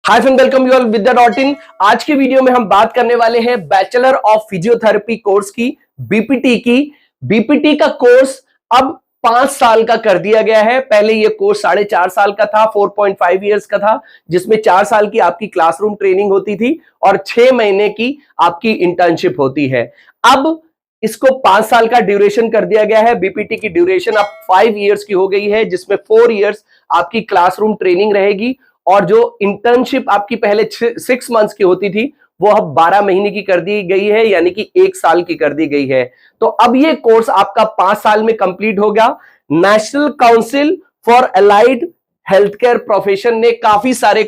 Hi friend, welcome you all विद्या.इन। आज के वीडियो में हम बात करने वाले हैं बैचलर ऑफ फिजियोथेरेपी कोर्स की, बीपीटी की। बीपीटी का कोर्स अब 5 साल का कर दिया गया है। पहले ये कोर्स 4.5 साल का था, 4.5 इयर्स का था, जिसमें 4 साल की आपकी क्लासरूम ट्रेनिंग होती थी और 6 महीने की आपकी इंटर्नशिप होती है। अब इसको 5 साल का ड्यूरेशन कर दिया गया है। बीपीटी की ड्यूरेशन अब 5 इयर्स की हो गई है, जिसमें 4 इयर्स आपकी क्लासरूम ट्रेनिंग रहेगी और जो इंटर्नशिप आपकी पहले 6 मंथ्स की होती थी वो अब 12 महीने की कर दी गई है, यानी कि 1 साल की कर दी गई है। तो अब ये कोर्स आपका 5 साल में कंप्लीट होगा। National council for allied health care profession ने काफी सारे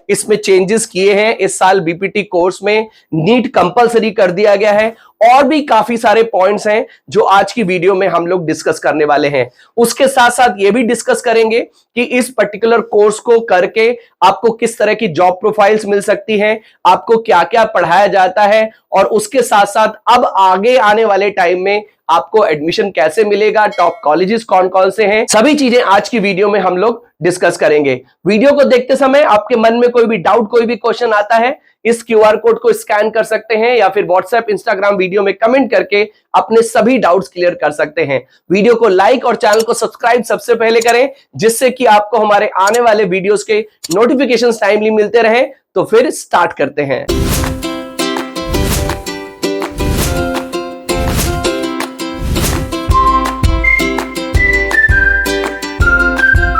इसमें चेंजेस किए हैं इस साल। बीपीटी कोर्स में नीट कंपलसरी कर दिया गया है और भी काफी सारे पॉइंट्स हैं जो आज की वीडियो में हम लोग डिस्कस करने वाले हैं। उसके साथ साथ ये भी डिस्कस करेंगे कि इस पर्टिकुलर कोर्स को करके आपको किस तरह की जॉब प्रोफाइल्स मिल सकती हैं, आपको क्या क्या पढ़ाया जाता है और उसके साथ साथ अब आगे आने वाले टाइम में आपको एडमिशन कैसे मिलेगा, टॉप कॉलेजेस कौन कौन से हैं, सभी चीजें आज की वीडियो में हम लोग डिस्कस करेंगे। वीडियो को देखते समय आपके मन में कोई भी डाउट, कोई भी क्वेश्चन आता है, इस क्यूआर कोड को स्कैन कर सकते हैं या फिर व्हाट्सएप, इंस्टाग्राम वीडियो में कमेंट करके अपने सभी डाउट्स क्लियर कर सकते हैं। वीडियो को लाइक और चैनल को सब्सक्राइब सबसे पहले करें, जिससे कि आपको हमारे आने वाले वीडियोस के नोटिफिकेशंस टाइमली मिलते रहे। तो फिर स्टार्ट करते हैं।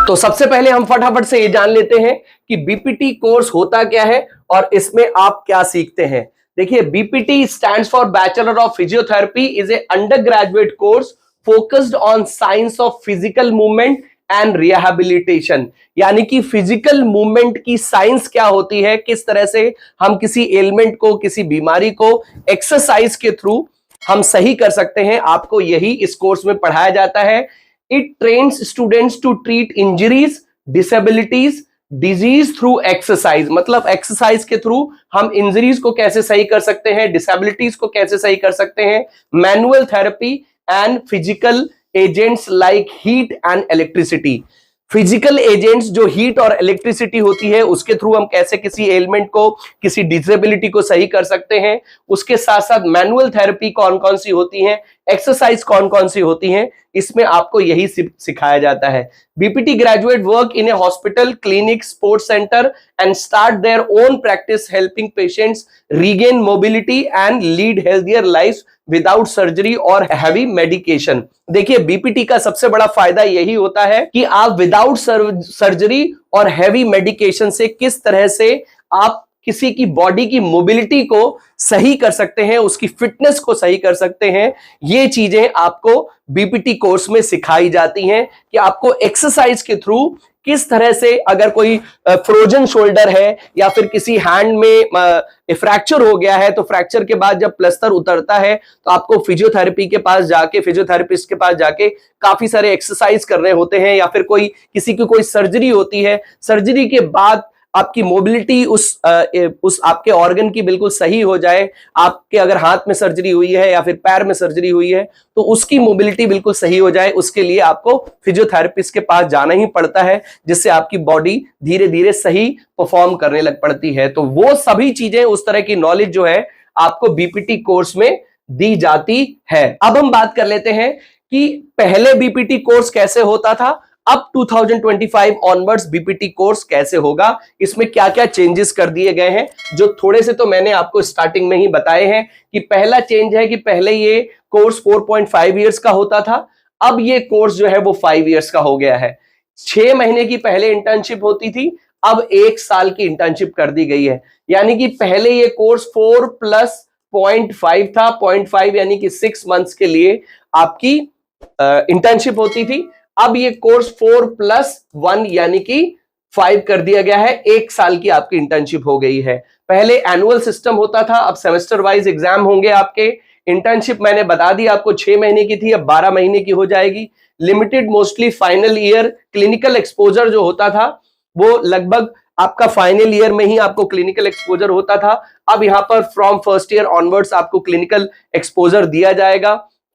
तो सबसे पहले हम फटाफट से ये जान लेते हैं कि बीपीटी कोर्स होता क्या है और इसमें आप क्या सीखते हैं। देखिए, BPT stands for bachelor of physiotherapy, is A under graduate course focused on science of physical movement and rehabilitation. यानी कि फिजिकल मूवमेंट की साइंस क्या होती है, किस तरह से हम किसी एलिमेंट को, किसी बीमारी को एक्सरसाइज के थ्रू हम सही कर सकते हैं, आपको यही इस कोर्स में पढ़ाया जाता है। It trains students to treat injuries, disabilities, disease through exercise। मतलब एक्सरसाइज के थ्रू हम इंजरीज को कैसे सही कर सकते हैं, डिसेबिलिटीज को कैसे सही कर सकते हैं, manual therapy and physical agents like heat and electricity. Physical agents जो हीट और इलेक्ट्रिसिटी होती है, उसके थ्रू हम कैसे किसी एलिमेंट को, किसी डिसेबिलिटी को सही कर सकते हैं। उसके साथ साथ मैनुअल थेरेपी कौन कौन सी होती है, एक्सरसाइज कौन कौन सी होती हैं, इसमें आपको यही सिखाया जाता है। BPT graduate work in A hospital, clinic, sports centre and start their own practice helping patients regain mobility and lead healthier life without surgery और हैवी मेडिकेशन। देखिए, बीपीटी का सबसे बड़ा फायदा यही होता है कि आप विदाउट सर्जरी और हैवी मेडिकेशन से किस तरह से आप किसी की बॉडी की मोबिलिटी को सही कर सकते हैं, उसकी फिटनेस को सही कर सकते हैं। ये चीजें आपको बीपीटी कोर्स में सिखाई जाती हैं कि आपको एक्सरसाइज के थ्रू किस तरह से, अगर कोई फ्रोजन शोल्डर है या फिर किसी हैंड में फ्रैक्चर हो गया है, तो फ्रैक्चर के बाद जब प्लास्टर उतरता है तो आपको फिजियोथेरेपी के पास जाके, फिजियोथेरेपिस्ट के पास जाके काफी सारे एक्सरसाइज करने होते हैं। या फिर किसी की कोई सर्जरी होती है, सर्जरी के बाद आपकी मोबिलिटी उस आपके ऑर्गन की बिल्कुल सही हो जाए। आपके अगर हाथ में सर्जरी हुई है या फिर पैर में सर्जरी हुई है तो उसकी मोबिलिटी बिल्कुल सही हो जाए, उसके लिए आपको फिजियोथेरेपिस्ट के पास जाना ही पड़ता है, जिससे आपकी बॉडी धीरे धीरे सही परफॉर्म करने लग पड़ती है। तो वो सभी चीजें, उस तरह की नॉलेज जो है आपको बीपीटी कोर्स में दी जाती है। अब हम बात कर लेते हैं कि पहले बीपीटी कोर्स कैसे होता था, अब 2025 ऑनवर्ड्स बीपीटी कोर्स कैसे होगा, इसमें क्या क्या चेंजेस कर दिए गए हैं, जो थोड़े से तो मैंने आपको स्टार्टिंग में ही बताए हैं। कि पहला चेंज है कि पहले ये कोर्स 4.5 इयर्स का होता था, अब ये कोर्स जो है वो 5 इयर्स का हो गया है। 6 महीने की पहले इंटर्नशिप होती थी, अब 1 साल की इंटर्नशिप कर दी गई है। यानी कि पहले ये कोर्स 4 + 0.5 था, 0.5 यानी कि 6 मंथ्स के लिए आपकी इंटर्नशिप होती थी। अब ये कोर्स 4 + 1 यानी कि 5 कर दिया गया है, 1 साल की आपकी इंटर्नशिप हो गई है। पहले एनुअल सिस्टम होता था, अब सेमेस्टर वाइज एग्जाम होंगे आपके। इंटर्नशिप मैंने बता दी आपको 6 महीने की थी, अब 12 महीने की हो जाएगी। Limited mostly final year clinical exposure जो होता था वो लगभग आपका फाइनल ईयर में ही आपको क्लिनिकल एक्सपोजर होता था। अब यहाँ पर फ्रॉम फर्स्ट ईयर ऑनवर्ड्स आपको क्लिनिकल एक्सपोजर दिया जाएगा।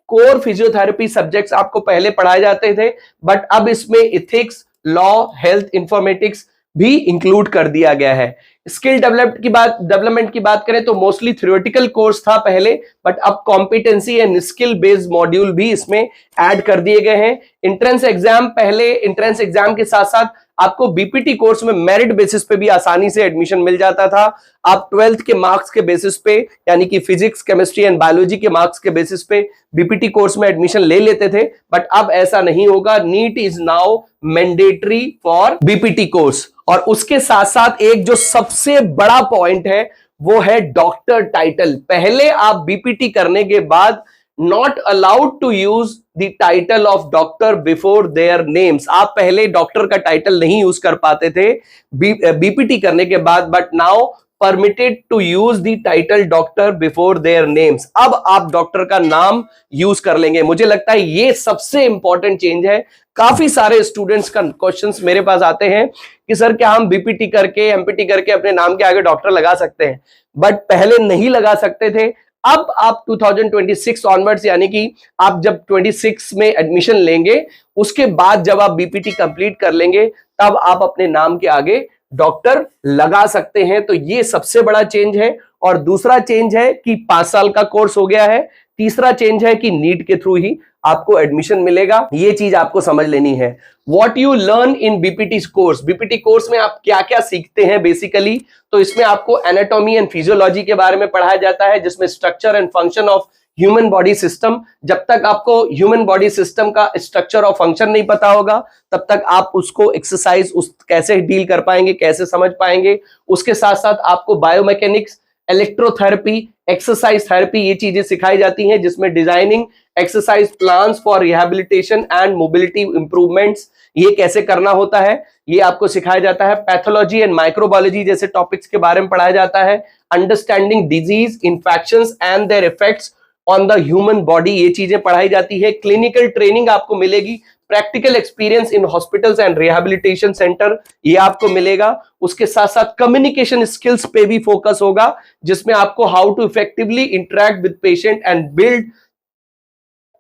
कोर फिजियोथेरेपी सब्जेक्ट्स आपको पहले पढ़ाए जाते थे, बट अब इसमें इथिक्स, लॉ, हेल्थ इंफॉर्मेटिक्स, भी इंक्लूड कर दिया गया है। स्किल डेवलपमेंट की बात करें तो मोस्टली थ्योरेटिकल कोर्स था पहले, बट अब competency and skill based module भी इसमें ऐड कर दिए गए हैं। एंट्रेंस एग्जाम, पहले एंट्रेंस एग्जाम के साथ साथ आपको बीपीटी कोर्स में मेरिट बेसिस पे भी आसानी से एडमिशन मिल जाता था। आप 12th के मार्क्स के बेसिस पे, यानी कि फिजिक्स, केमिस्ट्री एंड बायोलॉजी के मार्क्स के बेसिस पे बीपीटी कोर्स में एडमिशन ले लेते थे, बट अब ऐसा नहीं होगा। NEET is now mandatory for BPT course. और उसके साथ साथ एक जो सबसे बड़ा पॉइंट है वो है डॉक्टर टाइटल। पहले आप बीपीटी करने के बाद not allowed to use the title of doctor before their names. आप पहले डॉक्टर का टाइटल नहीं यूज कर पाते थे बीपीटी करने के बाद, but now permitted to use the title doctor before their names. अब आप डॉक्टर का नाम यूज कर लेंगे। मुझे लगता है ये सबसे इंपॉर्टेंट चेंज है। काफी सारे स्टूडेंट्स का क्वेश्चंस मेरे पास आते हैं कि सर क्या हम बीपीटी करके, एमपीटी करके अपने नाम के आगे डॉक्टर लगा सकते हैं? बट पहले नहीं लगा सकते थे। अब आप 2026 ऑनवर्ड्स, यानी कि आप जब 26 में एडमिशन लेंगे, उसके बाद जब आप बीपीटी कंप्लीट कर लेंगे, तब आप अपने नाम के आगे डॉक्टर लगा सकते हैं। तो ये सबसे बड़ा चेंज है। और दूसरा चेंज है कि 5 साल का कोर्स हो गया है। तीसरा चेंज है कि नीट के थ्रू ही आपको एडमिशन मिलेगा। ये चीज आपको समझ लेनी है। What you learn in BPT course, BPT course में आप क्या क्या सीखते हैं बेसिकली, तो इसमें आपको एनाटॉमी एंड फिजियोलॉजी के बारे में पढ़ाया जाता है, जिसमें structure and function of human body system. जब तक आपको ह्यूमन बॉडी सिस्टम का स्ट्रक्चर और फंक्शन नहीं पता होगा, तब तक आप उसको एक्सरसाइज कैसे डील कर पाएंगे, कैसे समझ पाएंगे। उसके साथ साथ आपको बायोमैकेनिक्स, इलेक्ट्रोथेरेपी, एक्सरसाइज थेरेपी, ये चीजें सिखाई जाती हैं, जिसमें designing exercise plans for rehabilitation and mobility improvements, ये कैसे करना होता है, ये आपको सिखाया जाता है। पैथोलॉजी एंड माइक्रोबायोलॉजी जैसे टॉपिक्स के बारे में पढ़ाया जाता है। Understanding disease, infections and there effects on the human body, ये चीजें पढ़ाई जाती है। क्लिनिकल ट्रेनिंग आपको मिलेगी। Practical experience in hospitals and rehabilitation centre, ये आपको मिलेगा। उसके साथ साथ कम्युनिकेशन स्किल्स पे भी फोकस होगा, जिसमें आपको how to effectively interact with patient and build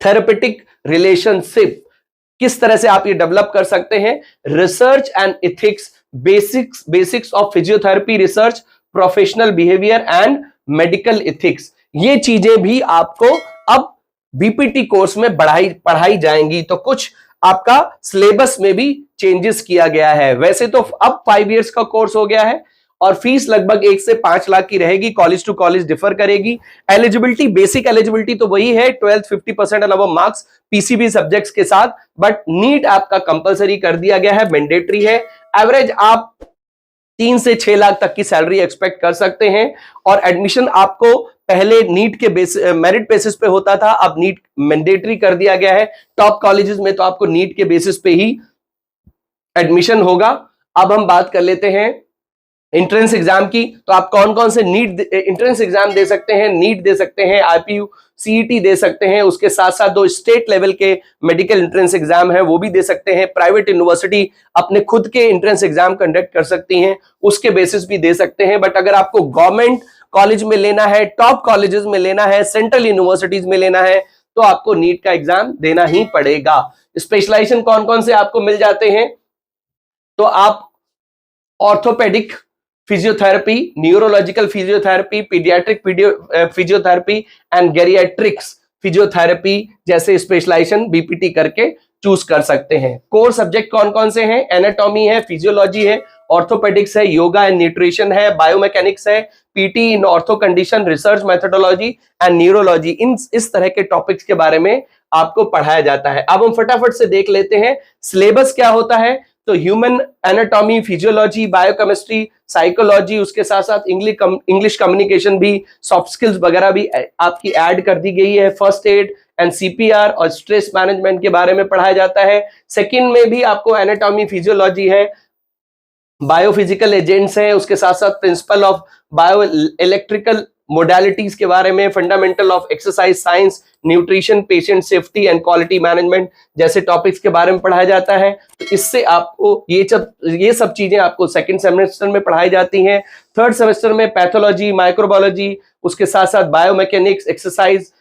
therapeutic relationship, किस तरह से आप ये डेवलप कर सकते हैं। Research and ethics, basics of physiotherapy research, professional behaviour and medical ethics, ये चीजें भी आपको अब बीपीटी कोर्स में पढ़ाई जाएंगी। तो कुछ आपका सिलेबस में भी चेंजेस किया गया है। वैसे तो अब 5 इयर्स का कोर्स हो गया है और फीस लगभग 1 से 5 लाख की रहेगी। कॉलेज टू कॉलेज डिफर करेगी। एलिजिबिलिटी, बेसिक एलिजिबिलिटी तो वही है, 12th 50% and above marks PCB subjects के साथ, बट नीट आपका कंपलसरी कर दिया गया है, मैंडेटरी है। एवरेज आप 3 से 6 लाख तक की सैलरी एक्सपेक्ट कर सकते हैं। और एडमिशन आपको पहले नीट के मेरिट बेसिस पे होता था, अब नीट मैंडेटरी कर दिया गया है। टॉप कॉलेजेस में तो आपको नीट के बेसिस पे ही एडमिशन होगा। अब हम बात कर लेते हैं एंट्रेंस एग्जाम की। तो आप कौन कौन से नीट एंट्रेंस एग्जाम दे सकते हैं? नीट दे सकते हैं, आईपीयू, सीईटी दे सकते हैं। उसके साथ साथ 2 स्टेट लेवल के मेडिकल एंट्रेंस एग्जाम है, वो भी दे सकते हैं। प्राइवेट यूनिवर्सिटी अपने खुद के एंट्रेंस एग्जाम कंडक्ट कर सकती हैं, उसके बेसिस भी दे सकते हैं। बट अगर आपको गवर्नमेंट कॉलेज में लेना है, टॉप कॉलेजेस में लेना है, सेंट्रल यूनिवर्सिटीज में लेना है, तो आपको नीट का एग्जाम देना ही पड़ेगा। स्पेशलाइजेशन कौन कौन से आपको मिल जाते हैं? तो आप orthopaedic physiotherapy, neurological physiotherapy, paediatric physiotherapy and geriatrics physiotherapy जैसे स्पेशलाइजेशन बीपीटी करके चूज कर सकते हैं। कोर सब्जेक्ट कौन कौन से हैं? एनाटॉमी है, फिजियोलॉजी है, ऑर्थोपेडिक्स है, योगा एंड न्यूट्रिशन है, बायोमैकेनिक्स है, PT in ortho condition, research methodology and neurology. इस तरह के टॉपिक्स के बारे में आपको पढ़ाया जाता है। अब हम फटाफट से देख लेते हैं सिलेबस क्या होता है। तो human anatomy, physiology, biochemistry, psychology, उसके साथ साथ इंग्लिश कम्युनिकेशन भी, सॉफ्ट स्किल्स वगैरह भी आपकी ऐड कर दी गई है। फर्स्ट एड एंड सीपीआर और स्ट्रेस मैनेजमेंट के बारे में पढ़ाया जाता है। सेकंड में भी आपको एनाटॉमी, फिजियोलॉजी है, बायोफिजिकल एजेंट्स हैं, उसके साथ साथ principle of bio electrical modalities के बारे में, fundamental of exercise science, nutrition, patient safety and quality management जैसे टॉपिक्स के बारे में पढ़ाया जाता है। तो इससे आपको ये सब चीजें आपको सेकंड सेमेस्टर में पढ़ाई जाती हैं। थर्ड सेमेस्टर में पैथोलॉजी, माइक्रोबायोलॉजी, उसके साथ साथ बायोमैकेनिक्स, एक्सरसाइज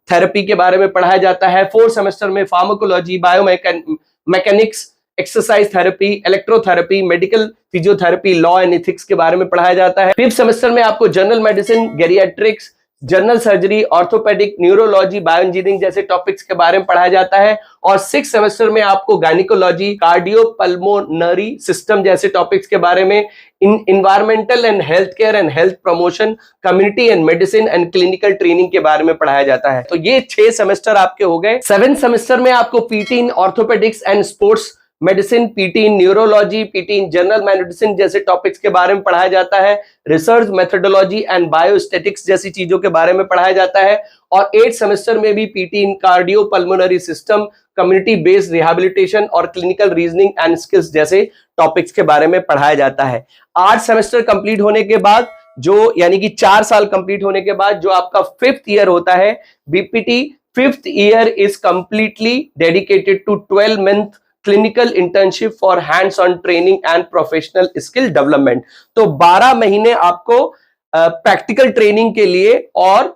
थेरेपी के बारे में पढ़ाया जाता है। फोर्थ सेमेस्टर में pharmacology, biomechanics, exercise therapy, electrotherapy, medical physiotherapy, law and ethics के बारे में पढ़ाया जाता है। 5th सेमेस्टर में आपको general medicine, geriatrics, general surgery, orthopaedic, neurology, bio engineering जैसे टॉपिक्स के बारे में पढ़ाया जाता है। और 6th सेमेस्टर में आपको गायनिकोलॉजी, कार्डियो पल्मोनरी सिस्टम जैसे टॉपिक्स के बारे में, environmental and health care and health promotion, community and medicine and clinical training के बारे में पढ़ाया जाता है। तो ये 6 सेमेस्टर आपके हो गए। 7th सेमेस्टर में आपको PT in orthopaedics and sports medicine, PT in neurology, PT in general medicine जैसे टॉपिक्स के बारे में पढ़ाया जाता है। रिसर्च मेथोडोलॉजी एंड बायोस्टैटिक्स जैसी चीजों के बारे में पढ़ाया जाता है। और 8th सेमेस्टर में भी PT in cardio pulmonary system, community based rehabilitation और क्लिनिकल रीजनिंग एंड स्किल्स जैसे टॉपिक्स के बारे में पढ़ाया जाता है। 8 सेमेस्टर कंप्लीट होने के बाद जो यानी कि 4 साल कंप्लीट होने के बाद जो आपका 5th ईयर होता है, BPT 5th year is completely dedicated to 12 month clinical internship for hands on training and professional skill development. तो 12 महीने आपको प्रैक्टिकल ट्रेनिंग के लिए और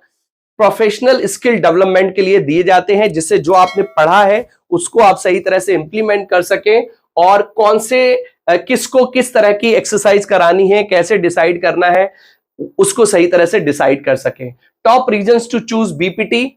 प्रोफेशनल स्किल डेवलपमेंट के लिए दिए जाते हैं, जिससे जो आपने पढ़ा है उसको आप सही तरह से इंप्लीमेंट कर सकें और कौन से किसको किस तरह की एक्सरसाइज करानी है, कैसे डिसाइड करना है, उसको सही तरह से डिसाइड कर सकें। Top reasons to choose BPT,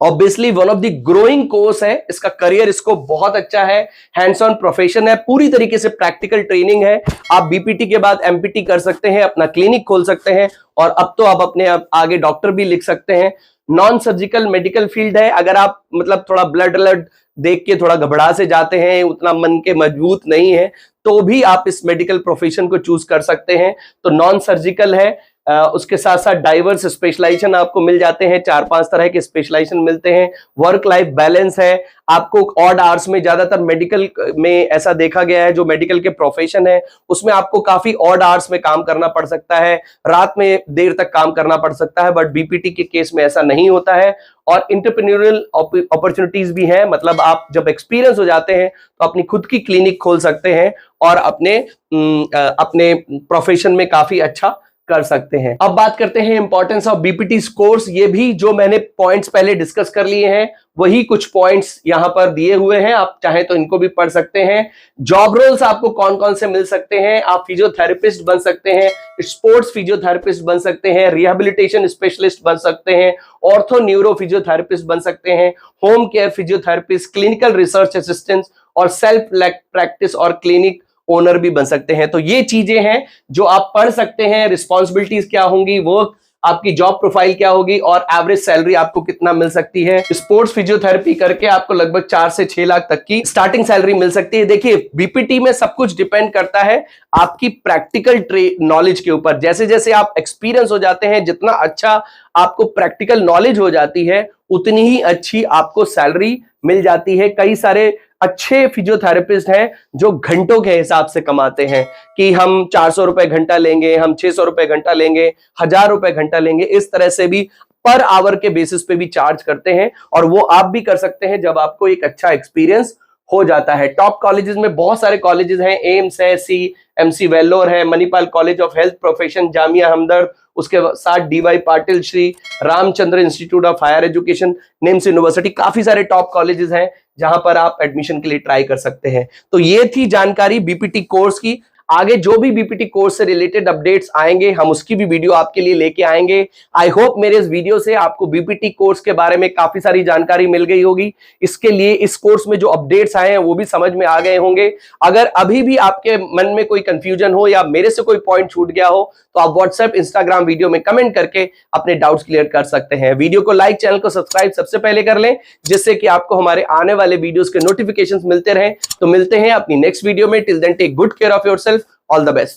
obviously one of the growing course है, इसका करियर इसको बहुत अच्छा है, हैंड्स ऑन प्रोफेशन है, पूरी तरीके से प्रैक्टिकल ट्रेनिंग है। आप बीपीटी के बाद एमपीटी कर सकते हैं, अपना क्लिनिक खोल सकते हैं और अब तो आप अपने आगे डॉक्टर भी लिख सकते हैं। नॉन सर्जिकल मेडिकल फील्ड है। अगर आप मतलब थोड़ा ब्लड देख के थोड़ा घबरा से जाते हैं, उतना मन के मजबूत नहीं है, तो भी आप इस मेडिकल प्रोफेशन को चूज कर सकते हैं। तो नॉन सर्जिकल है। उसके साथ साथ डाइवर्स स्पेशलाइजेशन आपको मिल जाते हैं, 4-5 तरह के स्पेशलाइजेशन मिलते हैं। वर्क लाइफ बैलेंस है। आपको ऑड आवर्स में, ज्यादातर मेडिकल में ऐसा देखा गया है, जो मेडिकल के प्रोफेशन है उसमें आपको काफी ऑड आवर्स में काम करना पड़ सकता है, रात में देर तक काम करना पड़ सकता है, बट बीपीटी के केस में ऐसा नहीं होता है। और एंटरप्रेन्योरियल अपॉर्चुनिटीज भी हैं, मतलब आप जब एक्सपीरियंस हो जाते हैं तो अपनी खुद की क्लिनिक खोल सकते हैं और अपने प्रोफेशन में काफी अच्छा कर सकते हैं। अब बात करते हैं इंपॉर्टेंस ऑफ बीपीटी कोर्स। ये भी जो मैंने पॉइंट्स पहले डिस्कस कर लिए हैं वही कुछ पॉइंट्स यहां पर दिए हुए हैं, आप चाहें तो इनको भी पढ़ सकते हैं। जॉब रोल्स आपको कौन कौन से मिल सकते हैं, आप फिजियोथेरेपिस्ट बन सकते हैं, स्पोर्ट्स फिजियोथेरेपिस्ट बन सकते हैं, रिहैबिलिटेशन स्पेशलिस्ट बन सकते हैं, ऑर्थो न्यूरो फिजियोथेरेपिस्ट बन सकते हैं, home care physiotherapist, clinical research assistant और सेल्फ प्रैक्टिस और क्लिनिक ओनर भी बन सकते हैं। तो ये चीजें हैं जो आप पढ़ सकते हैं। रिस्पॉन्सिबिलिटीज क्या होंगी, वर्क आपकी जॉब प्रोफाइल क्या होगी और एवरेज सैलरी आपको कितना मिल सकती है। स्पोर्ट्स फिजियोथेरेपी करके आपको लगभग 4 से 6 लाख तक की स्टार्टिंग सैलरी मिल सकती है। देखिए, बीपीटी में सब कुछ डिपेंड करता है आपकी प्रैक्टिकल नॉलेज के ऊपर। जैसे जैसे आप एक्सपीरियंस हो जाते हैं, जितना अच्छा आपको प्रैक्टिकल नॉलेज हो जाती है, उतनी ही अच्छी आपको सैलरी मिल जाती है। कई सारे अच्छे फिजियोथेरेपिस्ट हैं जो घंटों के हिसाब से कमाते हैं कि हम 400 रुपए घंटा लेंगे, हम 600 रुपए घंटा लेंगे, 1000 रुपए घंटा लेंगे। इस तरह से भी पर आवर के बेसिस पे भी चार्ज करते हैं और वो आप भी कर सकते हैं जब आपको एक अच्छा एक्सपीरियंस हो जाता है। टॉप कॉलेजेस में बहुत सारे कॉलेजेस हैं, एम्स है, एमसी वेल्लोर है, Manipal college of health profession, Jamia Hamdard, उसके साथ DY Patil, Shri Ramachandra institute of higher education, NIMS university, काफी सारे टॉप कॉलेजेस हैं जहां पर आप एडमिशन के लिए ट्राई कर सकते हैं। तो ये थी जानकारी बीपीटी कोर्स की। आगे जो भी बीपीटी कोर्स से रिलेटेड अपडेट्स आएंगे, हम उसकी भी वीडियो आपके लिए लेके आएंगे। आई होप मेरे इस वीडियो से आपको बीपीटी कोर्स के बारे में काफी सारी जानकारी मिल गई होगी। इसके लिए इस कोर्स में जो अपडेट्स आए हैं वो भी समझ में आ गए होंगे। अगर अभी भी आपके मन में कोई कंफ्यूजन हो या मेरे से कोई पॉइंट छूट गया हो तो आप व्हाट्सएप, इंस्टाग्राम वीडियो में कमेंट करके अपने डाउट्स क्लियर कर सकते हैं। वीडियो को लाइक, चैनल को सब्सक्राइब सबसे पहले कर लें, जिससे कि आपको हमारे आने वाले वीडियोस के नोटिफिकेशंस मिलते रहें। तो मिलते हैं अपनी नेक्स्ट वीडियो में। Till then take good care of yourself. All the best.